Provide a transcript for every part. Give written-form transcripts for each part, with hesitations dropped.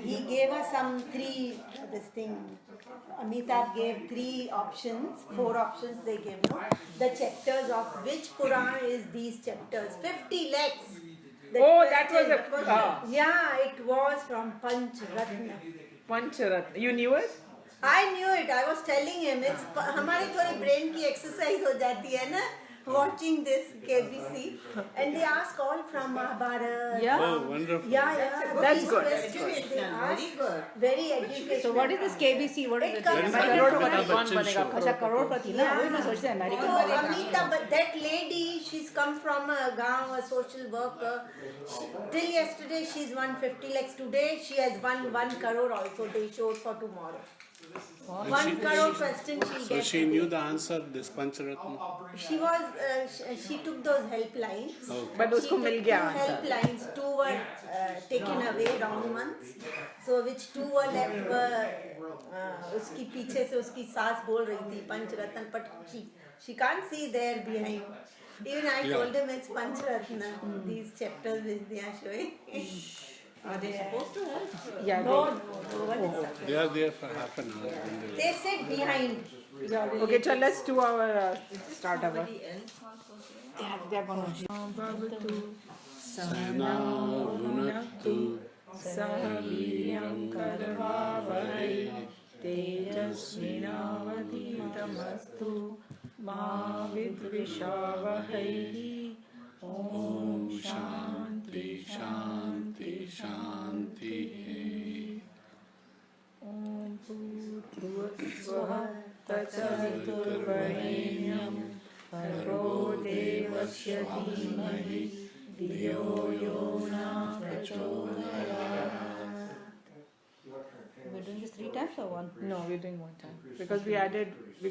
he gave us some three, this thing, Amitabh gave three options, four options they gave, no? The chapters of which Purana is these chapters? 50 lakhs. Oh, that was a Yeah, it was from Panch Ratna. Pancharatna. You knew it? I knew it. I was telling him it's हमारी थोड़ी brain की exercise हो जाती है ना watching this KBC and they ask all from Mahabharata. Yeah. Oh, wonderful. Yeah. That's These good. questions they ask very educational. So what is this KBC? What is It it? comes from American Bachchan कौन बनेगा? show. अच्छा करोड़पति ना वही मैं सोचते हैं So American बनेगा. Amita, but that lady, she's come from a gaon, a social worker. Till yesterday, she's won 50 lakhs. Today, she has won 1 crore also. They showed for tomorrow. 1 crore question she'll So get. she knew the answer, this Pancharatna. She was, she took those helplines. Okay. But उसको She mill took गया two answer. helplines. 2 were taken away, wrong ones. So which 2 were left were उसकी पीछे से उसकी सास बोल रही थी पंचरत्न, but she can't see there behind. Even I told him it's Pancharatna. These chapters which they are showing. Are they supposed to help? Yeah. No, one is up. They are there for half an hour. When they They sit behind. Okay, so let's do our start our. Somebody else also. They are going to. Bhavatu Sena Bhunaktu Sahaviram Karvavai Tejasvinavadhitamastu Ma Vidvishavahai Om Shanti Shanti Shanti. Om Bhurvasvaha Tatsaviturvarenyam Bhargo Devasya Dhimahi Dhiyo Yo Na Prachodayat. We're doing this 3 times or 1? No, we're doing one time because we're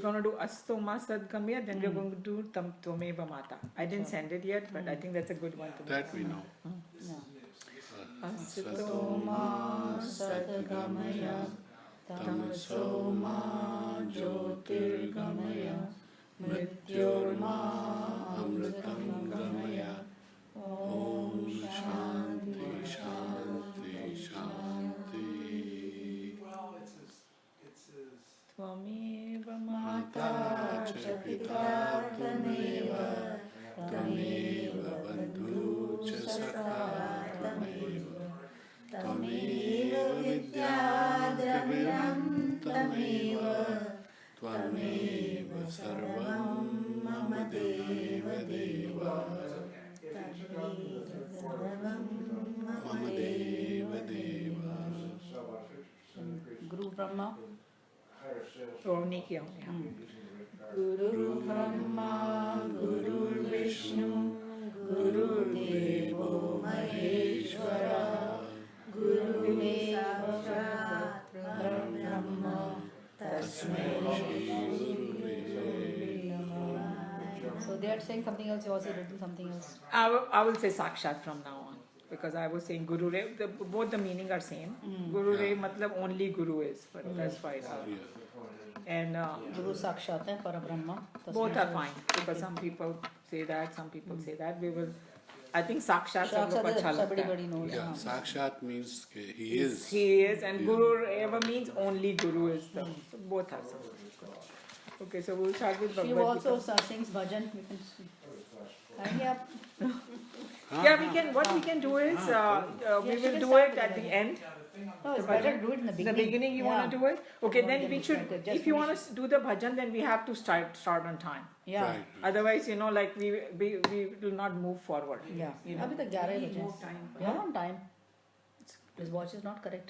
going to do Astoma Sadgamya, then we're going to do Tvameva Mata. I didn't send it yet, but I think that's a good one to do. That we know. Astoma Sadgamaya Tamasoma Jyotirgamaya Mrityorma Amritam Gamaya Om Shanti Shanti Shanti. Tvameva Mata Cha Pita Tvameva Tvameva Bandhu Cha Sakha Tvameva Tvameva Vidya Dravyam Tvameva Tvameva Sarvam Mama Deva Deva Mama Deva Deva. Guru Brahma. Oh, Nikki. Guru Brahma, Guru Vishnu, Guru Devo Maheshwara, Guru Sakshat Brahma, Tasmai Shri Namah. So they are saying something else, you also written something else. I will say Sakshat from now on because I was saying Guru Re. Both the meaning are same. Guru Re matlab only Guru is, but that's fine. And Guru Sakshat hai Parabrahma. both are fine because some people say that, some people say that. We will. I think Sakshat सब लोग को अच्छा लगता है. everybody knows. Yeah, Sakshat means he is. He is, and Guru Eva means only Guru is. So both are some. Okay, so we'll start with She Bhagavad Gita. also sings bhajan. We can see. And yeah, Yeah, we can. What we can do is we she will can do start it with at the the end. no, it's better to do it in the The beginning. beginning you Yeah. want to do it? Okay, then Then we we should. start it, just If you want finish. to do the bhajan, then we have to start on time. Yeah. Right. Otherwise, like we will not move forward. Yeah. You know. अभी तक 11 बजे More हैं. time. We are on time. This watch is not correct.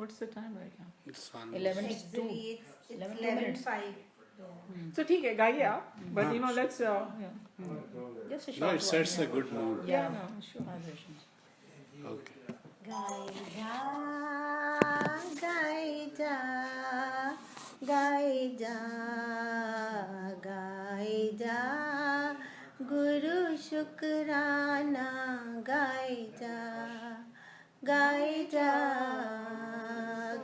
What's the time right now? It's on. 11 is 2. Actually, it's 11 11:05. 5. So ठीक है, गाइए आप. But let's. Yeah. Just a short No, it one. sets a good mood. Yeah. No, sure. Vibrations. Okay. Gaija, gaija, gaija, gaija, Guru Shukrana, gaija, gaija,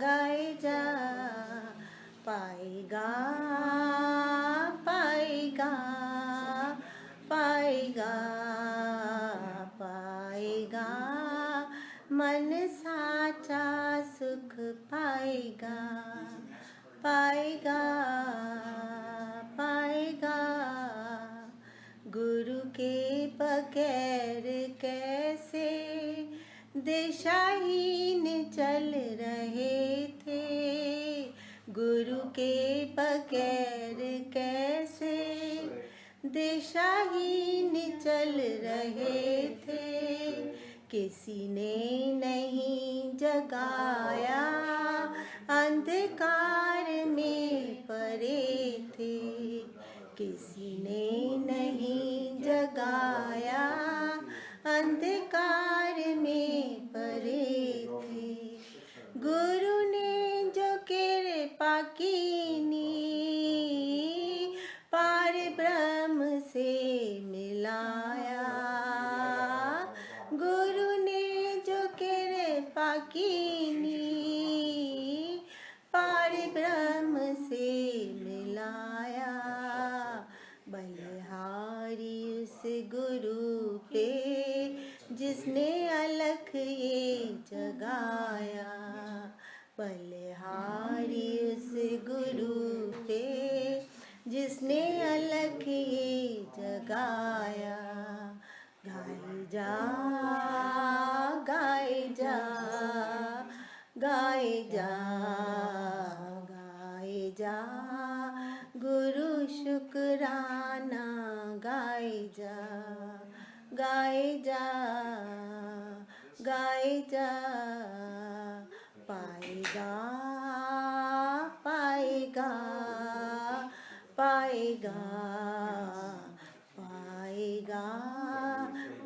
gaija, paega, paega, paega, paega. मन साचा सुख पाएगा, पाएगा, पाएगा। गुरु के बगैर कैसे दिशाहीन चल रहे थे, गुरु के बगैर कैसे दिशाहीन चल रहे थे। किसी ने नहीं जगाया, अंधकार में पड़े थे, किसी ने नहीं जगाया, अंधकार में पड़े थे। गुरु ने जो कृपा कीनी, पार ब्रह्म से मिलाया, गुरु ने जो कृपा कीनी, पार ब्रह्म से मिलाया। बलिहारी उस गुरु पे जिसने अलख ये जगाया, बलिहारी उस गुरु पे जिसने अलख ये जगाया। गाए जा, गाए जा, गाए जा, गाए जा, गुरु शुक्राना गाए जा, गाए जा, गाए जा। पाएगा, पाएगा, पाएगा, पाएगा,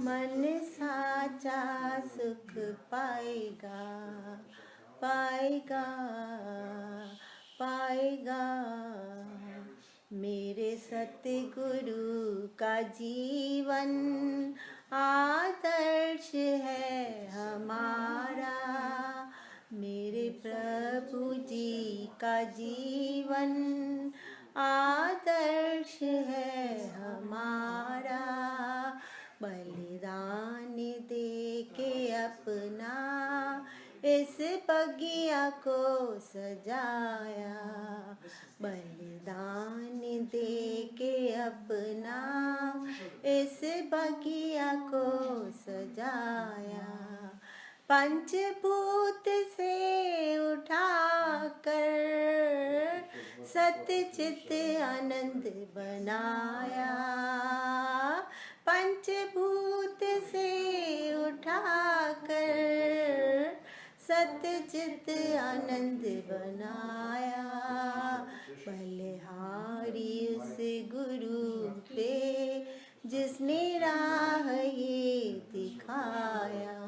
मन साचा सुख पाएगा, पाएगा, पाएगा। मेरे सतगुरु का जीवन आदर्श है हमारा, मेरे प्रभु जी का जीवन आदर्श है हमारा। बलिदान दे के अपना इस बगिया को सजाया, बलिदान दे के अपना इस बगिया को सजाया। पंचभूत से उठाकर सतचित आनंद बनाया, पंचभूत से उठाकर सतचित आनंद बनाया। बलिहारी उस गुरु पे जिसने राह ये दिखाया,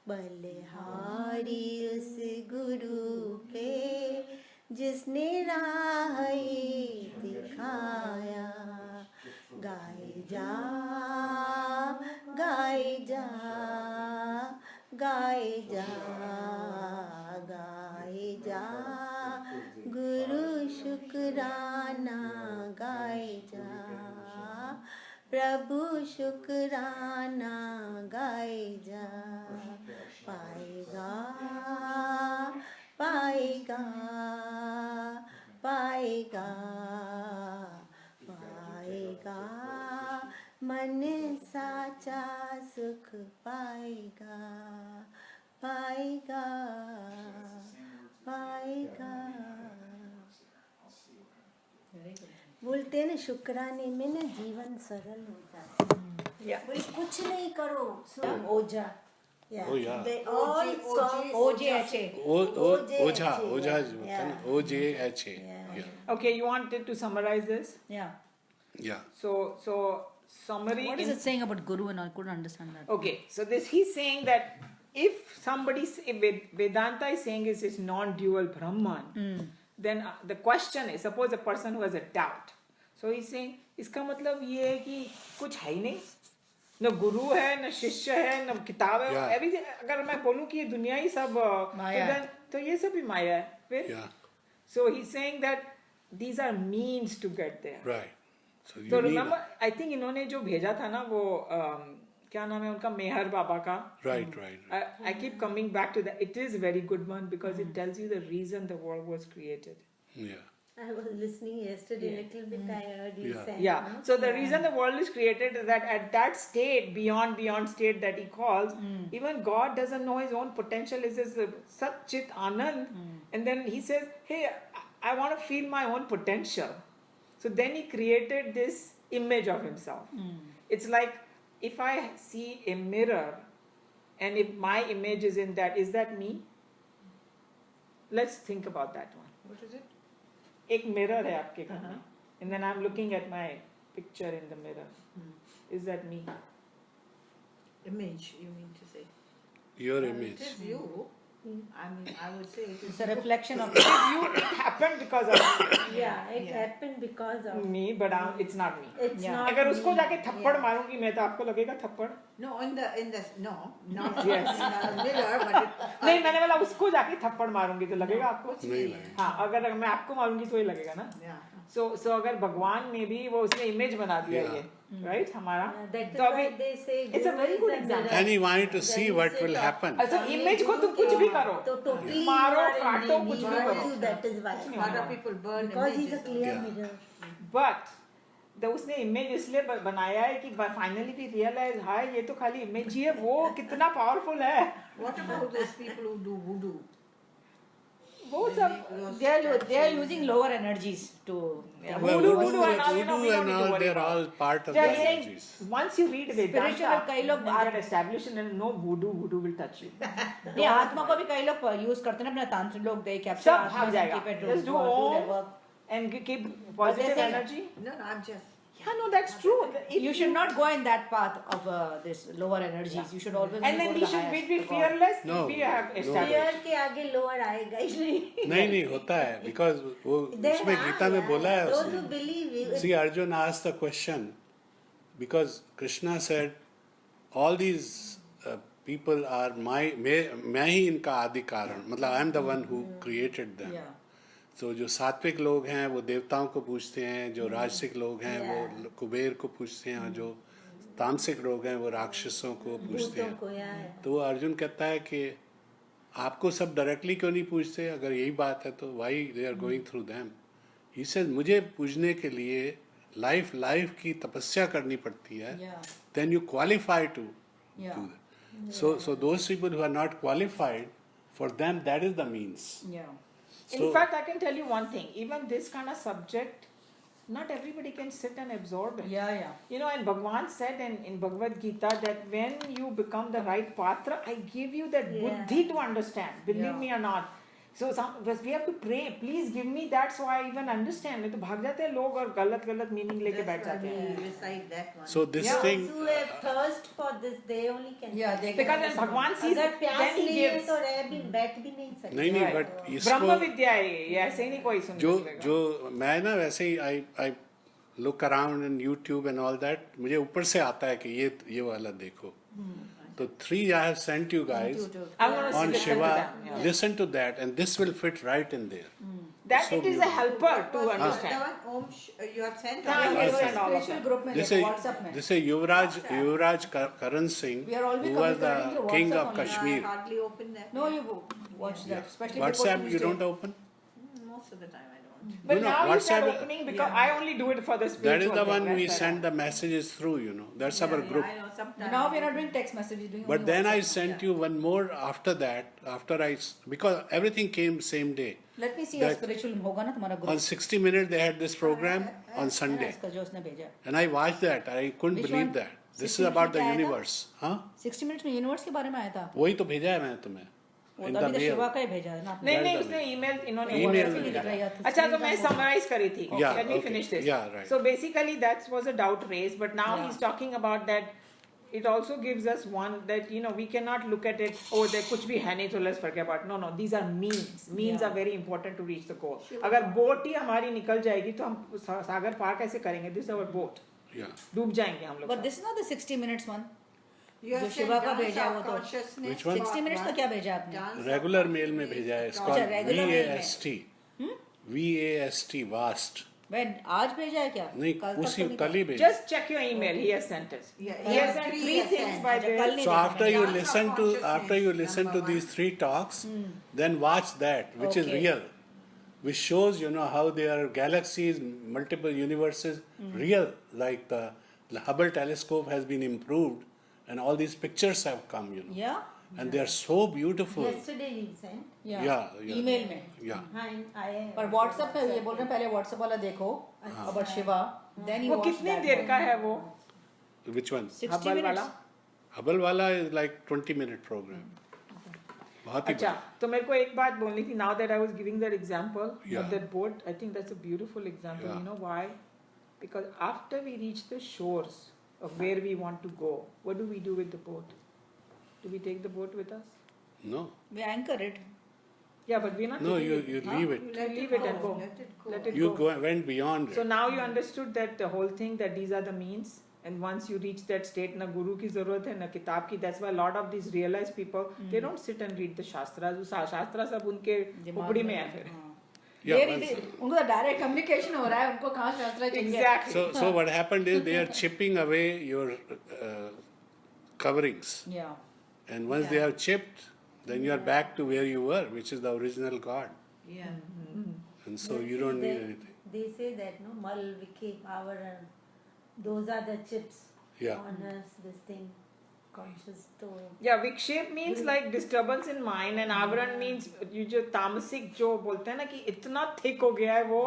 बलिहारी उस गुरु पे जिसने राह ये दिखाया। गाए जा, गाए जा, गाए जा, गाए जा, गुरु शुक्राना गाए जा, प्रभु शुक्राना गाए जा। पाएगा, पाएगा, पाएगा, पाएगा, मन साचा सुख पाएगा, पाएगा, पाएगा। बोलते हैं ना शुक्राने में ना जीवन सरल हो जाता है। Yeah. बोले कुछ नहीं करो, सो ओझा। Yeah. Oh, yeah. They all songs. OJHA. Oja मतलब OJHA. Yeah. Okay, you wanted to summarize this? Yeah. Yeah. So summary. What is it saying about Guru and all? I couldn't understand that. Okay, so this he's saying that if somebody Vedanta is saying is non-dual Brahman, then the question is, suppose a person who has a doubt, so he's saying इसका मतलब ये है कि कुछ है ही नहीं, न गुरु है, न शिष्य है, न किताब है, Yeah. everything. अगर मैं बोलूँ कि ये दुनिया ही सब माया है. तो ये सब भी माया है फिर. Yeah. So he's saying that these are means to get there. Right. So you तो need remember, I think इन्होंने जो भेजा था ना वो क्या नाम है उनका, मेहर बाबा का. Right, right. I keep coming back to that. It is a very good one because it tells you the reason the world was created. Yeah. I was listening yesterday a little bit. I heard you Yeah. say. Yeah. So the reason the world is created is that at that state, beyond state that he calls, even God doesn't know his own potential. Is this Sat Chit Anand, and then he says, "Hey, I want to feel my own potential." So then he created this image of himself. It's like if I see a mirror, and if my image is in that, is that me? Let's think about that one. What is it? एक mirror है आपके घर में and then I'm looking at my picture in the mirror. Is that me? Image, you mean to say? Your It image. is you. I mean, I would say it is It's a reflection of It happened because of Yeah, it Yeah. happened because of. me, but it's not me. It's Yeah. not. अगर उसको me. जाके थप्पड़ Yeah. मारूंगी मैं तो आपको लगेगा थप्पड़? no in the no not Yes. in the mirror, but it, नहीं, मैंने बोला उसको जाके थप्पड़ मारूंगी तो लगेगा आपको? नहीं लगेगा. हाँ, अगर मैं आपको मारूंगी तो ही लगेगा ना. yeah. So अगर भगवान में भी वो उसने इमेज बना दिया Yeah. ये, right हमारा. That is तो why अभी they say. it's a Guru very is good a example. mirror. And he wanted to see When what you say will that, happen. अच्छा हमने इमेज को तुम कुछ भी करो. तो totally मारो, you are काटो, in कुछ भी burns करो. you, that is why. नहीं Other होगा. people burn Because he's a images. clear Yeah. mirror. But तो उसने इमेज इसलिए बनाया है कि फाइनली भी रियलाइज हाय ये तो खाली इमेज ही है, वो कितना पावरफुल है. What about those people who do voodoo? वो सब they are using lower energies to Well, voodoo and all, you know, we voodoo don't and need to all, worry they're about. all part of They the are saying energies. once you read Vedanta Spiritual कई लोग and get established and no voodoo will touch you. ये आत्मा को भी कई लोग use करते हैं अपने तांत्रिक लोग दे कैप्चर सब भाग जाएगा. Just do om and keep positive say- energy. No, I'm just. Yeah, no, that's true. If You should not go in that path of this lower energies. You should always and go then to we the should highest, be to God. fearless No, if we have no. established. Fear के आगे lower आएगा ही नहीं. नहीं होता है because वो There उसमें are, Gita में yeah. बोला है Those उसने. who believe it. See, Arjun asked the question because Krishna said, all these people are मैं ही इनका आदि कारण, मतलब I am the one who created them. Yeah. तो जो सात्विक लोग हैं वो देवताओं को पूजते हैं, जो राजसिक लोग हैं वो कुबेर को पूजते हैं, और जो तामसिक लोग हैं वो राक्षसों को पूजते भूतों को हैं. या तो वो अर्जुन कहता है कि आपको सब डायरेक्टली क्यों नहीं पूछते, अगर यही बात है तो why they are going through them. He said मुझे पूजने के लिए लाइफ की तपस्या करनी पड़ती है. Yeah. Then you qualify to Yeah. do that. So those people who are not qualified, for them that is the means. Yeah. In So- fact, I can tell you one thing. Even this kind of subject, not everybody can sit and absorb it. Yeah, yeah. You know, and Bhagwan said in Bhagavad Gita that when you become the right patra, I give you that Yeah. buddhi to understand. Believe Yeah. me or not. So we have to pray. Please give me that so I even understand. नहीं तो भाग जाते हैं लोग और गलत meaning लेके That's बैठ why जाते हैं. we recite that one. So this Yeah. thing, Those who have thirst for this, they only can. Yeah, they Because can when Bhagwan sees, अगर प्यास then he नहीं है gives. तो रह भी बैठ भी नहीं सकते. नहीं Right. बट ब्रह्म इसको विद्या है ये, ऐसे ही नहीं कोई सुन जो मैं ना वैसे ही I look around in YouTube and all that, मुझे ऊपर से आता है कि ये वाला देखो. तो 3 I have sent you guys I'm going to on listen to Shiva. them. Yeah. Listen to that and this will fit right in there. That So it is a beautiful. helper to The understand. one Om you have sent. Yeah, or- I ये understand all of spiritual that. group में This देखो, is WhatsApp में. this is Yuvraj Karan Singh, We are always who was communicating the through king WhatsApp of only. I Kashmir. hardly open that. No, you watch that, especially before WhatsApp you Tuesday. don't open? Most of the time I don't. But No, now you start WhatsApp- opening because Yeah. I only do it for the spiritual. That is the thing, one we that's send why. the messages through, That's our Yeah, group. I know sometimes. Now we are not doing text messages, doing But only then I WhatsApp. sent you one more after that, because everything came same day. Let me see that- your spiritual होगा ना तुम्हारा On group. 60 Minutes they had this program on Sunday. इसका जो उसने भेजा. And I watched that. I couldn't Which believe one? that. This 60 is about the Minutes में क्या आया था? universe. हाँ? 60 minutes में यूनिवर्स के बारे में आया था. वही तो भेजा है मैंने तुम्हें. वो In तो the अभी तो mail. शिवा का ही भेजा है ना आपने. नहीं That's उसने the ईमेल इन्होंने Email WhatsApp में पे भेजा। भेजा। था। अच्छा तो मैं समराइज करी थी. Yeah, Let me okay. finish this. Yeah, right. So basically that was a doubt raised, but now Yeah. he's talking about that. It also gives us one that we cannot look at it. Oh, there कुछ भी है नहीं तो let's forget about. No, these are means. Means Yeah. are very important to reach the goal. अगर boat ही हमारी निकल जाएगी तो हम सागर पार कैसे करेंगे? This is our boat. Yeah. डूब जाएंगे हम लोग. But this is not the 60 minutes one. You have जो sent शिवा का dance भेजा है of वो तो. consciousness Which one? 60 minutes का क्या भेजा आपने? Dance of Regular mail में भेजा है. It's called regular mail में. VAST. VAST, vast. When आज भेजा है क्या? नहीं कल तक उसी तो नहीं कल था। ही भेजा. Just check your email. He has sent it. Yeah, He has sent three three he has things sent. by अच्छा, कल this. नहीं So देखा after मैंने। you Dance of listen to consciousness, number these one. 3 talks, then watch that, which is Okay. real, which shows how there are galaxies, multiple universes, real, like the Hubble telescope has been improved, and all these pictures have come, Yeah? and they are so beautiful. Yesterday he sent. Yeah. email में। Yeah. I पर WhatsApp पे ये बोल रहे हैं पहले WhatsApp वाला देखो about Shiva, then you वो watch कितनी that देर one. का है वो? Which one? 60 Hubble minutes. वाला? Hubble wala is like 20-minute program. बहुत ही अच्छा, तो मेरे को एक बात बोलनी थी. Now that I was giving that example Yeah. of that boat, I think that's a beautiful example. Yeah. You know why? Because after we reach the shores of where we want to go, what do we do with the boat? Do we take the boat with us? No, We anchor it. Yeah, but we're not. no, taking you it. you Huh? leave You it. let Leave it and go. Let it go. Let it You go. went beyond So it. now you understood that the whole thing, that these are the means, and once you reach that state, na guru ki zarurat hai, na kitab ki. That's why a lot of these realized people, they don't sit and read the shastras. वो शास्त्रा सब उनके दिमाग उपड़ी में में है फिर. हाँ। Yeah, There it is. उनको तो डायरेक्ट कम्युनिकेशन हो रहा है, उनको कहाँ शास्त्र चाहिए? Exactly. So what happened is they are chipping away your coverings, Yeah. and once they have chipped, then you are back to where you were, which is the original God, Yeah. and so you don't need anything. They say that no mal vikhe power those are the chips Yeah. on us. This thing conscious to Yeah, vikshep means like disturbance in mind, and आवरण means you जो तामसिक जो बोलते हैं ना कि इतना thick हो गया है वो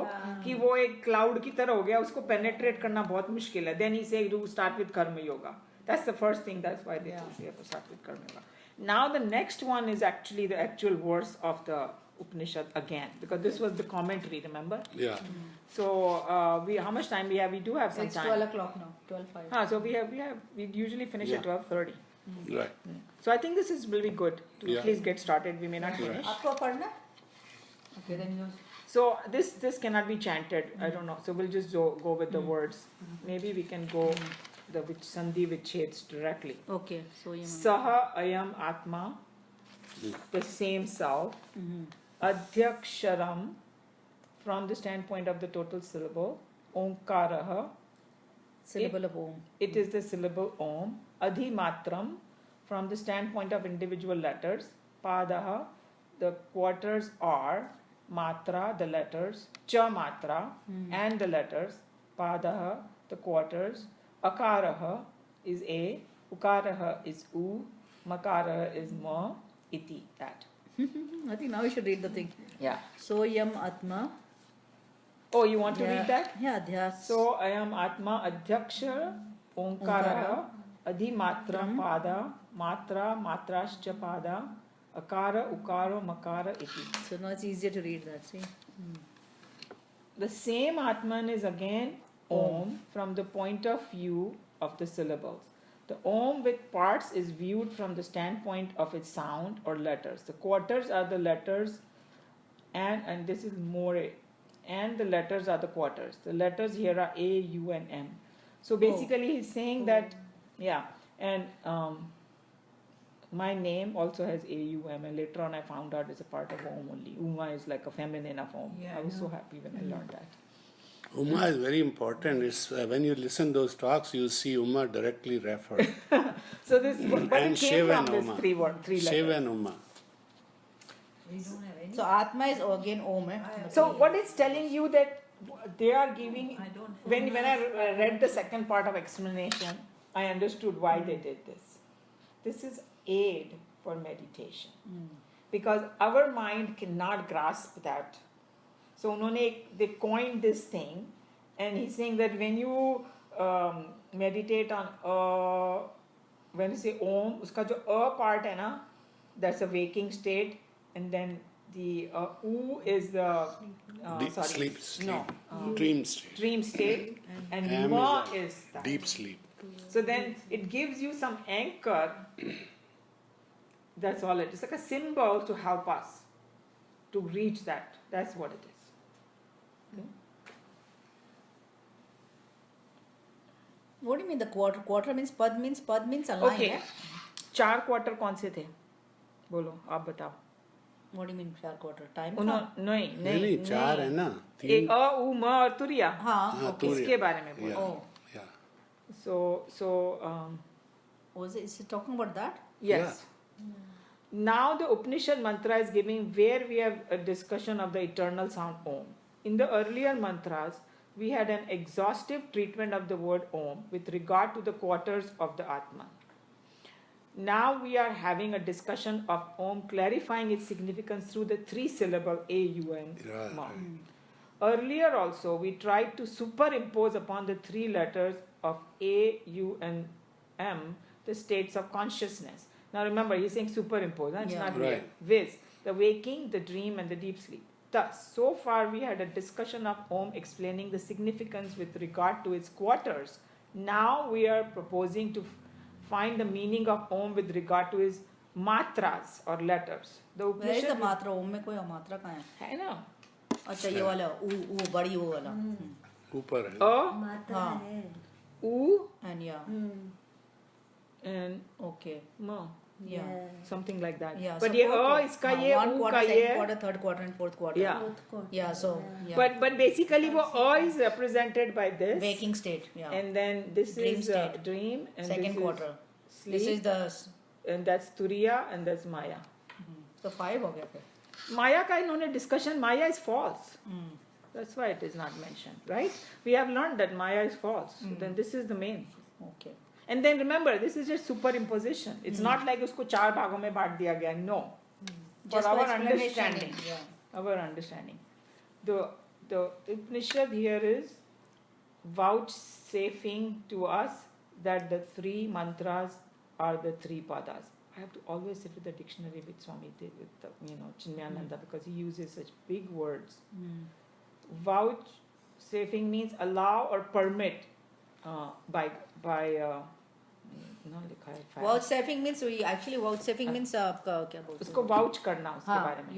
कि वो एक cloud की तरह हो गया, उसको penetrate करना बहुत मुश्किल है. Then he say do start with karma yoga. That's the first thing. That's why they say you have to start with karma yoga. Now the next one is actually the actual verse of the Upanishad again, because this was the commentary. Remember? Yeah. So how much time we have? We do have some It's time. 12 o'clock now. 12:05. So we usually finish at Yeah. 12:30. Right. So I think this is will be good to Yeah. at least get started. We may not finish. आपको पढ़ना? Okay, then you. So this cannot be chanted. I don't know. So we'll just go with the words. Maybe we can go the sandhi vicheds directly. Okay, so you. Saha ayam atma, the same self. Adhyaksharam, from the standpoint of the total syllable. Omkaraha, Syllable of Om. it is the syllable Om. Adhimatram, from the standpoint of individual letters. Padaha, the quarters are. Matra, the letters. Cha matra, and the letters. Padaha, the quarters. Akaraha is A. Ukaraha is U. Makaraha is Ma. Iti, that. I think now you should read the thing. Yeah. So yam atma. Oh, you want to read that? Yeah, adhyas. So I am Atma Adhyakshara Omkara Adhimatram Pada Matra Matrascha Pada Akara Ukaro Makara Iti. So now it's easier to read that. See. The same Atman is again Om from the point of view of the syllables. The Om with parts is viewed from the standpoint of its sound or letters. The quarters are the letters, and this is more, and the letters are the quarters. The letters here are A, U, and M. So basically, he's saying that, yeah, and my name also has A, U, M, and later on I found out it's a part of Om only. Uma is like a feminine of Om. Yeah, I was I so know. happy when I learned that. Uma is very important. It's when you listen those talks, you see Uma directly referred. So this, but it And came Shiva from and this Uma. three letters. Shiva and Uma. We don't have any. So Atma is again Om. So what it's telling you that they are giving, I don't. when I read the second part of explanation, I understood why they did this. This is aid for meditation. Because our mind cannot grasp that. So they coined this thing, and he's saying that when you meditate on when you say Om, uska jo part hai na, that's a waking state, and then the U is the Deep sorry, sleep. no, Dream state. dream state, and M Ma is a is that. deep sleep. So then it gives you some anchor. That's all it is. Like a symbol to help us to reach that. That's what it is. Okay? What do you mean the quarter? Quarter means pad means a line. Okay. है? 4 quarter कौन से थे? बोलो, आप बताओ. What do you mean 4 quarter? Time नहीं from? नहीं नहीं नहीं चार है ना एक अ उ म और तुरिया हाँ, हाँ, okay. तुरिया। इसके बारे में बोल Oh, yeah. so is it talking about that? yes. Now the Upanishad mantra is giving where we have a discussion of the eternal sound Om. In the earlier mantras, we had an exhaustive treatment of the word Om with regard to the quarters of the Atman. Now we are having a discussion of Om, clarifying its significance through the 3-syllable A-U-N. Right, Ma. right. Earlier also, we tried to superimpose upon the 3 letters of A, U, and M the states of consciousness. Now remember, he's saying superimpose, huh? It's Yeah. not real. Right. Viz, the waking, the dream, and the deep sleep. Thus, so far we had a discussion of Om explaining the significance with regard to its quarters. Now we are proposing to find the meaning of Om with regard to its matras or letters. The Where is the Upanishad matra? Om में कोई मात्रा कहाँ है? है ना? अच्छा ये वाला ऊ बड़ी वो वाला. ऊपर है A, मात्रा हाँ. है U, And yeah. and Okay. Ma. Yeah. Something like that. Yeah. But so ये fourth A quarter. इसका हाँ, ये one U quarter, का second ये quarter, third quarter, and fourth quarter. Yeah. Yeah. So yeah. But basically वो A is represented by this, Waking state. Yeah. and then this Dream is state. dream, and Second this quarter. is sleep, This is the. and that's Turiya, and that's Maya. So 5 हो गया फिर. Maya का इन्होंने discussion, Maya is false. That's why it is not mentioned, right? We have learned that Maya is false. So then this is the main. Okay. And then remember, this is just superimposition. It's not like उसको 4 भागों में बांट दिया गया. No. For Just for our explanation. understanding. Yeah. Our understanding. The Upanishad here is vouchsafing to us that the 3 mantras are the 3 padas. I have to always sit with the dictionary with Swami, with the, Chinmayananda, because he uses such big words. Vouchsafing means allow or permit by ना लिखा है file. Vouchsafing means we actually vouchsafing means आपका क्या बोलते हैं? उसको vouch करना उसके हाँ, बारे में.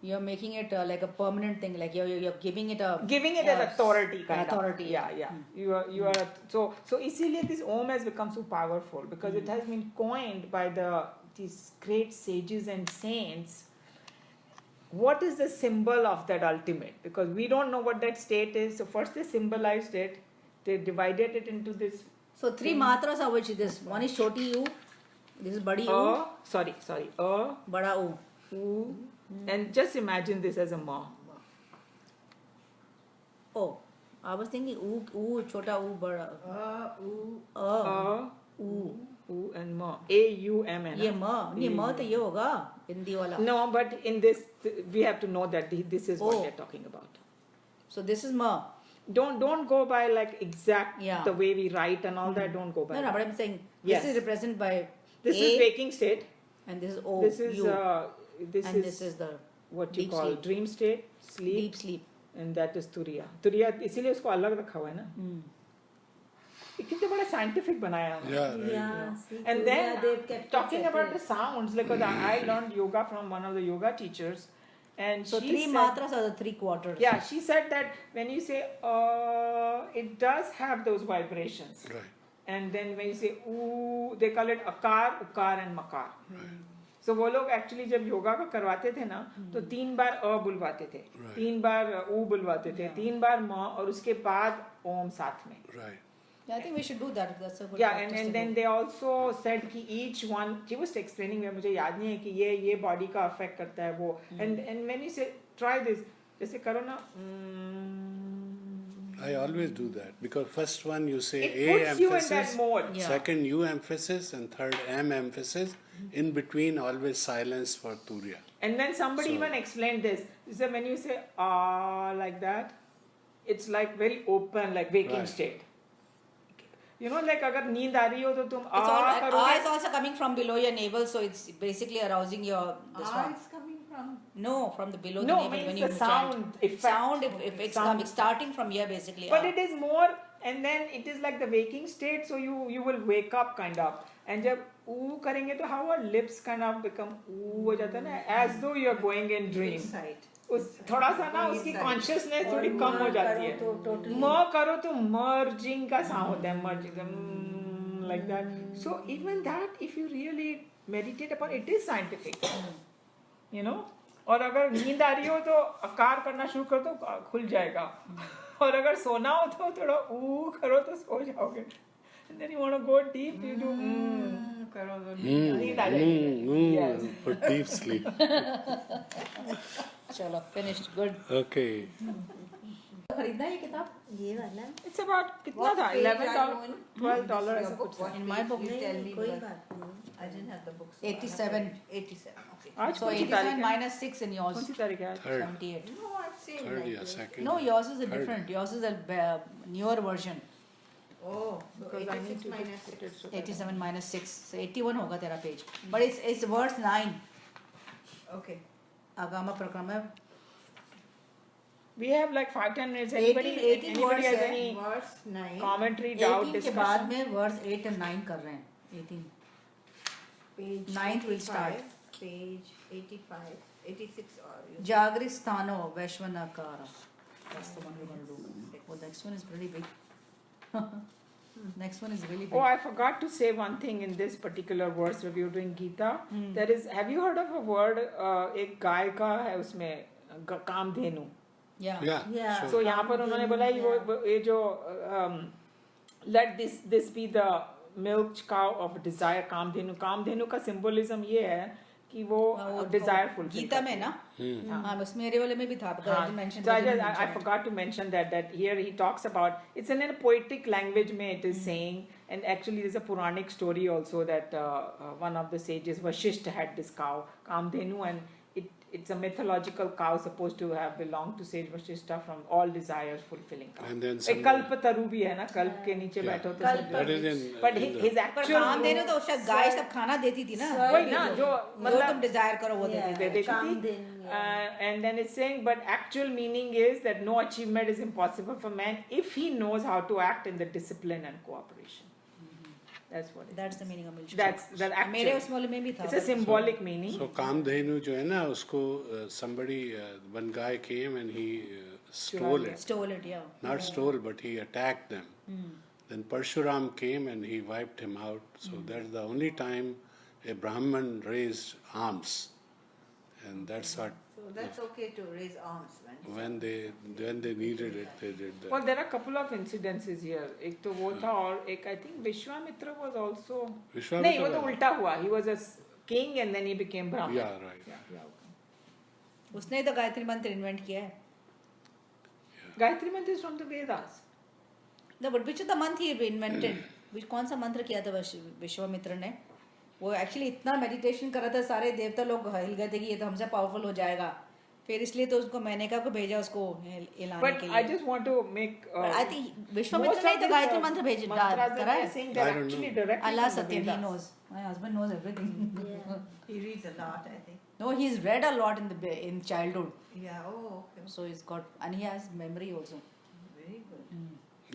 you're making it like a permanent thing, like you're giving it a An authority kind authority. of. Yeah. You are so इसीलिए this Om has become so powerful because it has been coined by these great sages and saints. What is the symbol of that ultimate? Because we don't know what that state is. So first they symbolized it. They divided it into this. So 3 matras are which this one is choti u, this is badi u, Sorry. A, bada u. U, and just imagine this as a ma. Oh, I was thinking u chota u bada. A, U. U, and ma. A-U-M है ना? ये नहीं ma तो ये होगा हिंदी वाला. No, but in this, we have to know that this is what Oh. we are talking about. So this is ma. Don't go by like exact Yeah. the way we write and all that. Don't go by. No, that. but I'm saying Yes. this is represented by This A is waking state. and this is O This is U this and this is the what you deep call sleep. dream state, sleep, deep sleep. and that is Turiya. Turiya इसीलिए उसको अलग रखा हुआ है ना. ये कितने बड़ा scientific बनाया है. Yeah, right. Yeah, see, And Korea, then they've kept it talking about the separate. sounds, like 'cause I learned yoga from one of the yoga teachers, and So she 3 said, matras are the 3 quarters. yeah, she said that when you say it does have those vibrations. Right. And then when you say ooh, they call it akar, ukar and makar. So वो लोग actually जब योगा का करवाते थे ना तो 3 बार अ बुलवाते थे, 3 बार ऊ बुलवाते थे, 3 बार म और उसके बाद ओम साथ में. Right. Yeah, I think we should do that. That's a good Yeah, practice and to then do. they also said कि each one, she was explaining में मुझे याद नहीं है कि ये body का affect करता है वो. And when you say try this, जैसे करो ना. I always do that because first one you say It A puts you in emphasis, that mode. Yeah. second U emphasis, and third M emphasis. In between, always silence for Turiya. And then somebody So- even explained this. He said when you say like that, it's like very open, like waking Right. state. You know, like अगर नींद आ रही हो तो तुम It's all, and करोगे. A is also coming from below your navel, so it's basically arousing your this one. It's coming from. No, from the below No, the navel means when you the chant. sound effect. Sound if it's Sound. coming starting from here basically. But it is more, and then it is like the waking state, so you will wake up kind of. And जब ऊ करेंगे तो how our lips kind of become ऊ हो जाता है ना, as though you are going in dream. Inside. उस थोड़ा सा ना उसकी कॉन्शियसनेस थोड़ी और कम हो म जाती करो है. तो totally- म करो तो मर्जिंग का साउंड होता है, merging like that. So even that, if you really meditate upon it, is scientific. you know. और अगर नींद आ रही हो तो आकार करना शुरू कर दो, खुल जाएगा. और अगर सोना हो तो थोड़ा ऊ करो तो सो जाओगे. And then you want to go deep, you do करो तो नींद आ जाएगी. Yes. For deep sleep. चलो finished, good. Okay. खरीदना है ये किताब? ये वाला It's about कितना था? page are $11, you in? $12 Your ऐसा book, कुछ. what In my book, you tell me कोई because बात नहीं. I didn't have the book. so I have to 87. read. 87. Okay. आज So कौन सी 87 तारीख है? minus 6 in yours. कौन सी तारीख है आज? Third. 78. No, I've seen Third, like yeah, this. second. No, yours is a Third. different. Yours is a newer version. Oh, so Because I need 86 to minus put 6. it so that- 87 minus 6. So 81 होगा तेरा page. But it's verse 9. Okay. Agama Prakrama. We have like 5-10 minutes. Anybody, 18 anybody has words है. any Verse 9. commentary, doubt, 18 के बाद discussion? में verse 8 and 9 कर रहे हैं. 18. Page 9th will start. 85, Page 85. 86 or you Jagristano Veshwanakara. That's the one we're going to do. Well, the next one is really big. Next one is really big. Oh, I forgot to say one thing in this particular verse where we were doing Gita. There is, have you heard of a word, एक गाय का है उसमें Kamdhenu. Yeah. Yeah. Yeah. sure. So यहाँ पर उन्होंने बोला ये जो let this be the milk cow of desire, Kamdhenu. Kamdhenu का symbolism ये है कि वो desire fulfill गीता में ना हाँ उसमें मेरे वाले में भी था but I didn't mention So it. I forgot to mention that here he talks about, it's in a poetic language में it is saying, and actually there's a Puranic story also that one of the sages Vashishta had this cow Kamdhenu, and it's a mythological cow supposed to have belonged to sage Vashishta from all desires fulfilling cow. And then एक some- कल्प तरु भी है ना, कल्प के नीचे Yeah. बैठो तो कल्प सब That is in. but in the- his पर actual काम देने तो शायद गाय सब खाना देती थी ना वही ना जो जो मतलब तुम डिजायर करो वो Yeah. देती they did Kamdhen, yeah. and then it's saying, but actual meaning is that no achievement is impossible for man if he knows how to act in the discipline and cooperation. That's what it is. That's the meaning of milk. That's that मेरे actual. उस वाले में भी था It's a symbolic meaning. So Kamdhenu जो है ना उसको somebody one guy came and he stole it. stole it yeah. Not stole, but he attacked them. Then Parshuram came and he wiped him out. So that's the only time a Brahman raised arms, and that's what So that's okay to raise arms when when they needed it, they did that. Well, there are a couple of incidences here. एक तो वो था और एक I think Vishwamitra was also. Vishwamitra नहीं वो तो was- उल्टा हुआ. He was a king and then he became Brahman. Yeah, right. Yeah, okay. उसने तो गायत्री मंत्र इन्वेंट किया है Gayatri Mantra is from the Vedas. No, but which of the month he invented? which कौन सा मंत्र किया था विश्वामित्र ने? वो एक्चुअली इतना मेडिटेशन कर रहा था सारे देवता लोग हिल गए थे कि ये तो हमसे पावरफुल हो जाएगा. फिर इसलिए तो उसको मैंने को भेजा उसको हिलाने But के I लिए. just want to make. I think Vishwamitra ने तो गायत्री मंत्र भेज करा है. saying I that don't actually know. directly Allah from the Satyam, he Vedas. knows. My husband knows everything. Yeah. he reads a lot, I think. No, he's read a lot in childhood, Yeah. Oh, okay. so he's got and he has memory also. Very good.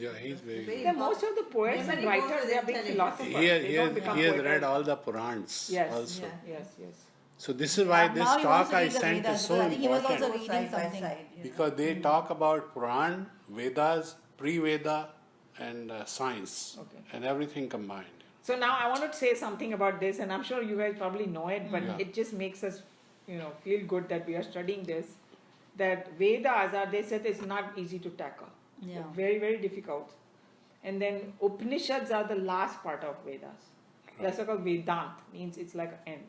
Yeah, he's very Very good. Yeah, most of the poets and Memory goes writers, with they are big intelligence. philosophers. He They don't become has poets. read all the Purans Yes. also. Yeah. Yes, yes. So this is why Now this he wants talk to I read the sent Vedas, is so because I think he was also important. reading Side by something. side, you know. Because they talk about Puran, Vedas, pre-Veda, and science, Okay. and everything combined. So now I want to say something about this, and I'm sure you guys probably know it, but Yeah. it just makes us, feel good that we are studying this. That Vedas are, they said, it's not easy to tackle. Yeah. They're very, very difficult. And then Upanishads are the last part of Vedas. That's called Vedant, means it's like an end.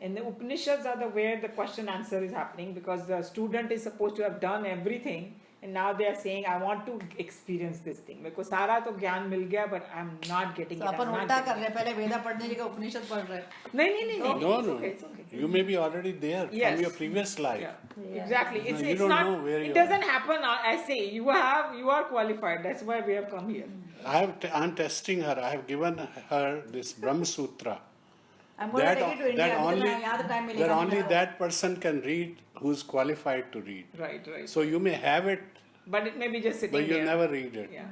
And the Upanishads are where the question answer is happening, because the student is supposed to have done everything, and now they are saying, I want to experience this thing. मेरे को सारा तो ज्ञान मिल गया, but I'm not getting So it. Upon I'm not उल्टा getting कर रहे हैं, पहले वेदा पढ़ने की जगह उपनिषद पढ़ रहे हैं. नहीं, No, it's no, okay, it's okay. you may be already there Yes. from your previous life. Yeah. Exactly. No, It's, you it's don't not. know where It you doesn't happen. I say you are qualified. That's why we have come here. I'm testing her. I have given her this Brahma Sutra. I'm going to take it to India. that अभी तो only, मैं यहाँ तो time that मिलेगा only नहीं. that person can read who's qualified to read. Right. So you may have it, But it may be just sitting but you'll there. never read it. Yeah.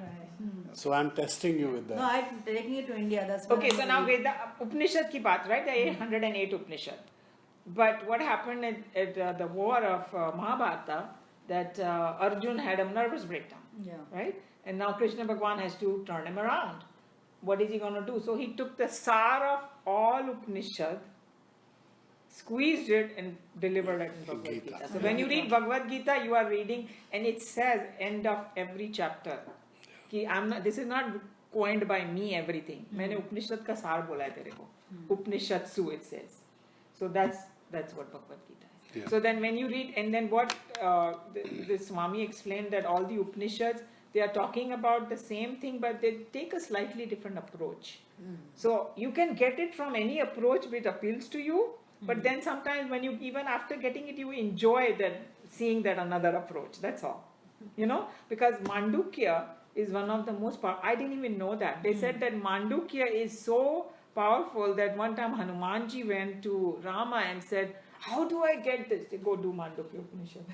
So I'm testing you with that. No, I'm taking it to India. That's Okay. So now Veda Upanishad ki baat, right? The 808 Upanishad. But what happened at the war of Mahabharata, that Arjun had a nervous breakdown. Yeah. Right? And now Krishna Bhagwan has to turn him around. What is he going to do? So he took the sar of all Upanishad, squeezed it and delivered it in Bhagavad Gita. Gita. So when you read Bhagavad Gita, you are reading, and it says end of every chapter कि I'm not, this is not coined by me everything. मैंने उपनिषद का सार बोला है तेरे को. Upanishadsu it says. So that's what Bhagavad Gita is. Yeah. So then when you read, and then what the Swami explained that all the Upanishads, they are talking about the same thing, but they take a slightly different approach. So you can get it from any approach which appeals to you, but then sometimes when you, even after getting it, you enjoy that, seeing that another approach. That's all. You know, because Mandukya is one of the most powerful. I didn't even know that. They said that Mandukya is so powerful that one time Hanumanji went to Rama and said, how do I get this? They go do Mandukya Upanishad.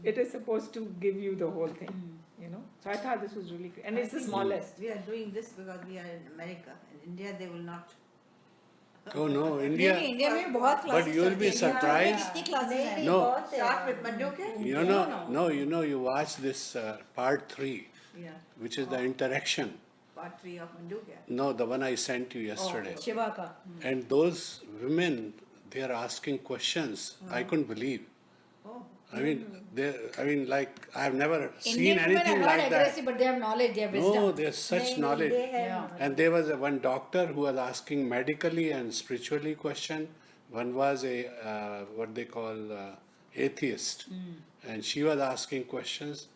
It is supposed to give you the whole thing, you know. So I thought this was really great. And it's the smallest. We are doing this because we are in America. In India, they will not. Oh no, नहीं, India. India में बहुत But classes you will be surprised. कितनी classes हैं No. बहुत है। Start with Mandukya? You know, you watch this part 3, Yeah. which is the interaction. Part 3 of Mandukya. No, the one I sent you yesterday. Shiva का And those women, they are asking questions. I couldn't believe. Oh. I mean, like I've never seen Indian women are anything not like that. aggressive, but they have knowledge, they have wisdom. No, there's such knowledge. They have Yeah. And there was one doctor who was asking medically and spiritually question. One was a what they call atheist, and she was asking questions,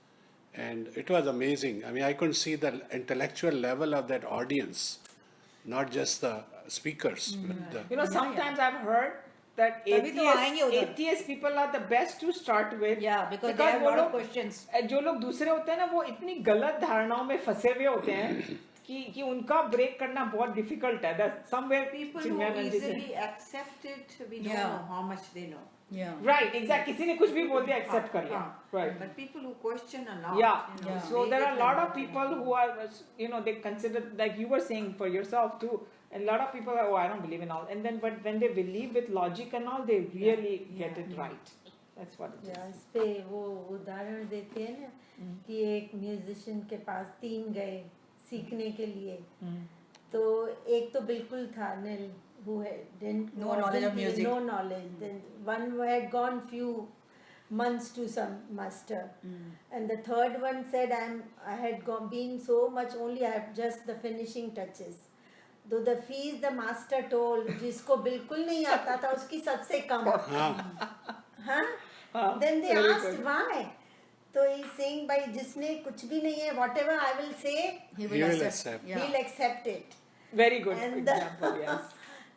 and it was amazing. I mean, I couldn't see the intellectual level of that audience, not just the speakers. But the, You know, sometimes I've heard that तभी तो आएंगे उधर। atheist people are the best to start with. Yeah, because they have वो lot of लोग- questions. जो लोग दूसरे होते हैं ना, वो इतनी गलत धारणाओं में फंसे हुए होते हैं कि उनका ब्रेक करना बहुत डिफिकल्ट है. That somewhere People who Chinmayanand जी से- easily accept it, we don't Yeah. know how much they know. Yeah. Right, exactly. किसी ने कुछ भी बोल दिया, accept कर लिया. हाँ. Right. But people who question a lot, Yeah. you know, So they there are get a lot of converted. people who are, you know, they consider, like you were saying for yourself too, and a lot of people are, oh, I don't believe in all. And then, but when they believe with logic and all, they really get it right. That's what it is. या इस पे वो उदाहरण देते हैं ना कि एक म्यूजिशियन के पास 3 गए सीखने के लिए, तो एक तो बिल्कुल था nil, who didn't No knowledge of music. no knowledge. Then one who had gone few months to some master, and the third one said I had gone been so much only, I have just the finishing touches. Though the fees the master told, जिसको बिल्कुल नहीं आता था उसकी सबसे कम. हाँ? Then they very asked good. why. तो he's saying by जिसने कुछ भी नहीं है, whatever I will say, He He will accept. Yeah. he'll accept it. Very good And the- example, yes.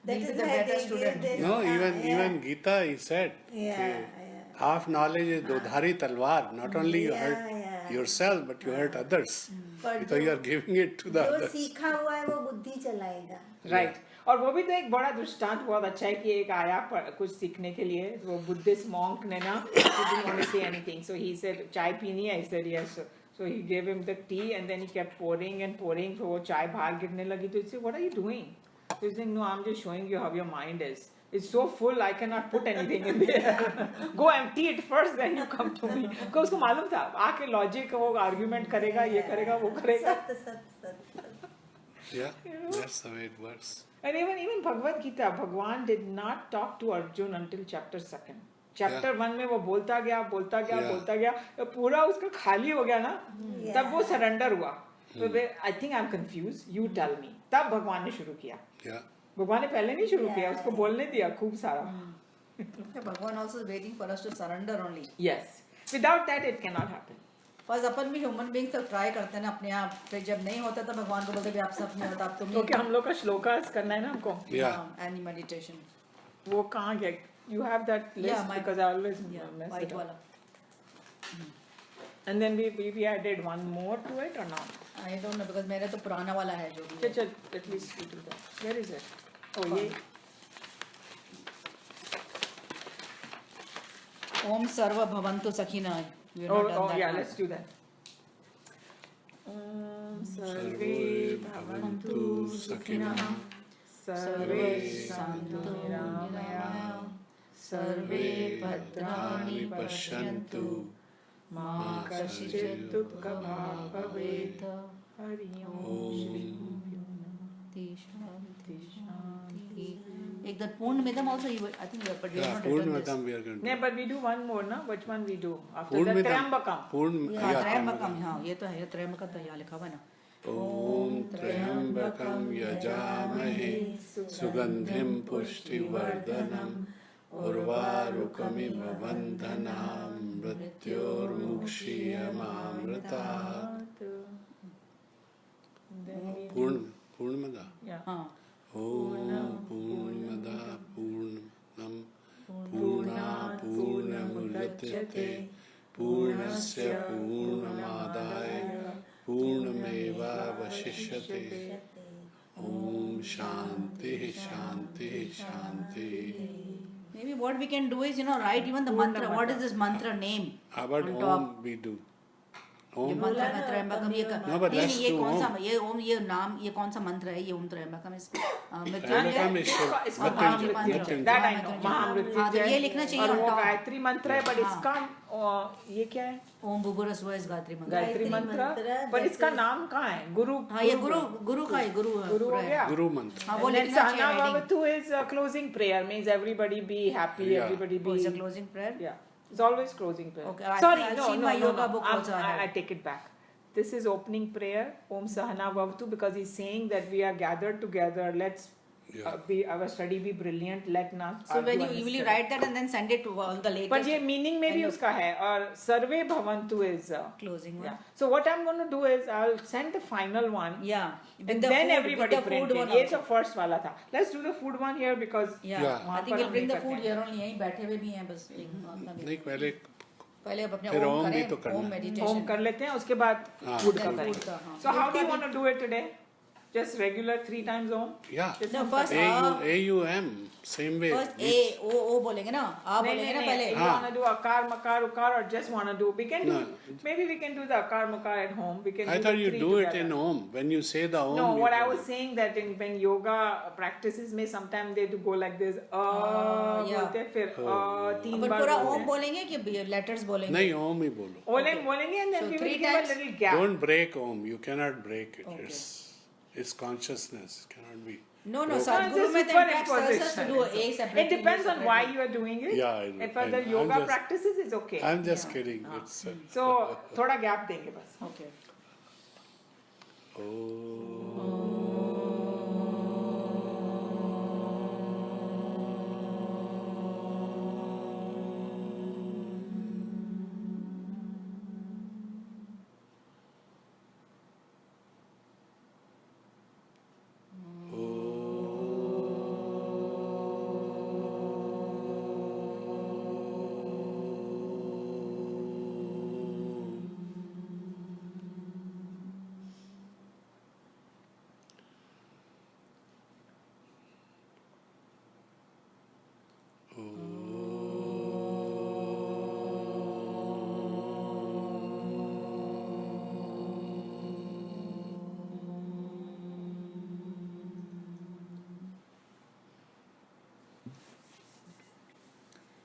That He'll is be the why better they student. give this. No, yeah. even Gita, he said, Yeah, कि yeah. half knowledge is dodhari talwar. Not only you Yeah, hurt yeah. yourself, but you hurt others. पर Because you are giving it to the जो others. सीखा हुआ है वो बुद्धि चलाएगा. Right और वो भी तो एक बड़ा दृष्टांत बहुत अच्छा है कि एक आया कुछ सीखने के लिए वो बुद्धिस्ट मॉन्क ने ना didn't want to say anything so he said चाय पीनी है. He said yes, so he gave him the tea and then he kept pouring and pouring, तो वो चाय बाहर गिरने लगी. तो he said what are you doing? So he's saying no, I'm just showing you how your mind is. It's so full I cannot put anything in there. Go empty it first then you come to me. को उसको मालूम था आके logic वो argument करेगा, ये करेगा, वो करेगा. सत्य सत्य सत्य. Yeah, that's the way it works. And even Bhagavad Gita, Bhagwan did not talk to Arjun until chapter 2. Chapter 1 में वो बोलता गया तो पूरा उसका खाली हो गया ना, तब वो सरेंडर हुआ. तो I think I'm confused. You tell me. तब भगवान ने शुरू किया. Yeah. भगवान ने पहले नहीं शुरू किया, उसको बोलने दिया खूब सारा. Bhagwan also is waiting for us to surrender only. Yes. Without that it cannot happen. First अपन भी ह्यूमन बीइंग सब ट्राई करते हैं ना अपने आप, फिर जब नहीं होता तो भगवान को बोलते हैं आप सब नहीं होता, आप तुम Okay, हम लोग का श्लोकास करना है ना हमको. Yeah. Any meditation. वो कहाँ गया? You have that list Yeah, my- because I always mess white it up. वाला. And then we added one more to it or not? I don't know because मेरा तो पुराना वाला है जो भी है. चल at least we do that. Where is it? Oh ये. ओम सर्व भवन्तु सखिना. We have not done Oh that yeah, one. let's do that. सर्वे भवन्तु सुखिनः सर्वे सन्तु निरामयाः सर्वे भद्राणि पश्यन्तु मा कश्चित् दुःखभाग् भवेत्. हरि ओम श्री शांति शांति शांति. एक that Purnamidam also, I think, but we have Yeah, not written this. Purnamatam we are going to Yeah, do. but we do one more, na? Which one we do? After Purnamatam. that, Trayambakam. हाँ, त्रयंबकम, हाँ, ये तो है, त्रयंबकम तो यहाँ लिखा हुआ है ना. ॐ त्र्यम्बकं यजामहे सुगन्धिं पुष्टिवर्धनम् उर्वारुकमिव बन्धनां मृत्योर्मुक्षीयमामृतात्. पूर्णमदा. Yeah. हाँ. ॐ पूर्णमदा पूर्णं पूर्णात् पूर्णमुदच्यते पूर्णस्य पूर्णमादाय पूर्णमेवावशिष्यते. ॐ शान्तिः शान्तिः शान्तिः. Maybe what we can do is, write even the mantra. What is this mantra name? About on Om top? we do. ये Om. मंत्र का त्रयंबकम ये No, but नहीं, let's ये do कौन सा Om. ये ओम ये नाम ये कौन सा मंत्र है ये ओम त्रयंबकम त्र्यंबकम It's called Mahamrityunjay. That I know. हाँ, तो Mahamrityunjay. ये लिखना चाहिए और on वो top. गायत्री मंत्र है, but हाँ. इसका ये क्या है? ओम भूगुरस्वः इस गायत्री मंत्र. गायत्री मंत्र. पर that इसका is- नाम कहाँ है? गुरु. हाँ, ये गुरु का है, गुरु गुरु हो गया. Guru mantra. हाँ, वो And then लिखना चाहिए Sahana heading. Bhavatu is a closing prayer, means everybody be happy, Yeah. everybody Oh, be. it's a closing prayer. Yeah, it's always closing prayer. Okay, Sorry, I've no, seen no, my no, yoga no. book also, I I have. take it back. This is opening prayer, Om Sahana Bhavatu, because he's saying that we are gathered together. Let's Yeah. be our study be brilliant. Let not. So when you will you write that and then send it to all the latest. But ये meaning में भी end of उसका है और सर्वे भवन्तु is. closing one. Yeah. So what I'm going to do is I'll send the final one. Yeah. With And the then food, everybody with the print food it. one ये also. तो first वाला था. Let's do the food one here because Yeah. Yeah. I वहाँ think पर we'll हम bring नहीं the food करते हैं. here only. यहीं बैठे हुए भी हैं बस एक नहीं पहले पहले अब अपने फिर ओम ओम भी करें तो करना ओम है। मेडिटेशन होम कर लेते हैं उसके बाद हाँ. फूड का Then करेंगे. food का, हाँ. So how do you want to do it today? Just regular 3 times Om? yeah. Just No, one first second. AUM same way. First ए ओ बोलेंगे ना आ नहीं, बोलेंगे ना नहीं, पहले You हाँ. want to do akar, makar, ukar or just want to do? We can do. No. Maybe we can do the akar, makar at home. We can. I do thought the you 3 do it together. in Om when you say the Om. No, you what I do was it. saying that when yoga practices में sometimes they do go like this. yeah. बोलते हैं फिर 3 अपन बार पूरा बोलते ओम हैं. बोलेंगे कि letters बोलेंगे नहीं Om ही बोलो. बोलेंगे and then So we 3 will give a times? little gap. Don't break Om. You cannot break it. Okay. It's consciousness. It cannot be. No no No, Sadhguru it's में a तो in fact superimposition. Suggest to do a separate It depends on why you are doing it. Yeah, I know. And for the I'm yoga just- practices, it's okay. I'm just kidding. It's So थोड़ा gap देंगे बस. Okay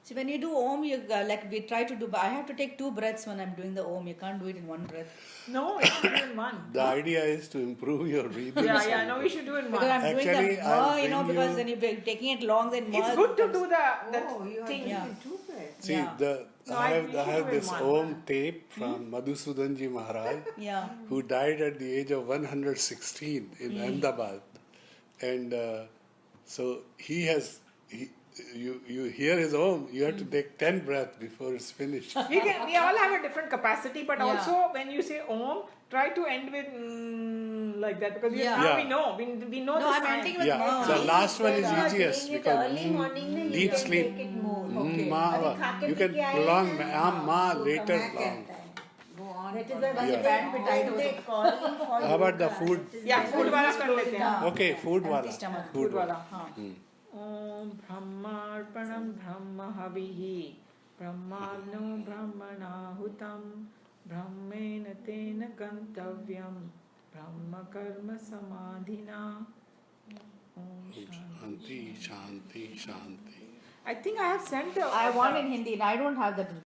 So when you do Om, you like we try to do. But I have to take 2 breaths when I'm doing the Om. You can't do it in 1 breath No, it should do in one. The idea is to improve your breathing. Yeah, no, we should do in because one. I'm doing Actually, the I'll you know bring because you- then you're taking it long then It's good to do the Oh, you are thing. doing Yeah. 2 breaths. See, Yeah. No, I we have should do it this one. Om tape from Madhusudanji Maharaj, yeah. who died at the age of 116 in Ahmedabad, and so he has. You hear his Om, you have to take 10 breaths before it's finished. We all have a different capacity, but Yeah. also when you say Om, try to end with like that because Yeah. now Yeah. we know we know No, the I'm sign. ending with Yeah, Ma. the last one is When you are easiest doing it because early morning में deep you can sleep. make it more. Okay. Ma, अभी खा के you P can के आए prolong हैं, ma तो later कमाया long. कहता है. Go on. That is for the the- when Yeah. band पे tight होते हैं, calling for How about the yoga. food? That is Yeah, the food वाला कर slowly लेते हैं. down. Okay, food wala. stomach. Food वाला. Om Brahmarpanam Brahma Havihi Brahmarno Brahmanahutam Brahmena Tena Gantavyam Brahma Karma Samadhina. Om Shanti. Shanti, Shanti, Shanti. I think I have sent the. I want in Hindi. I don't have that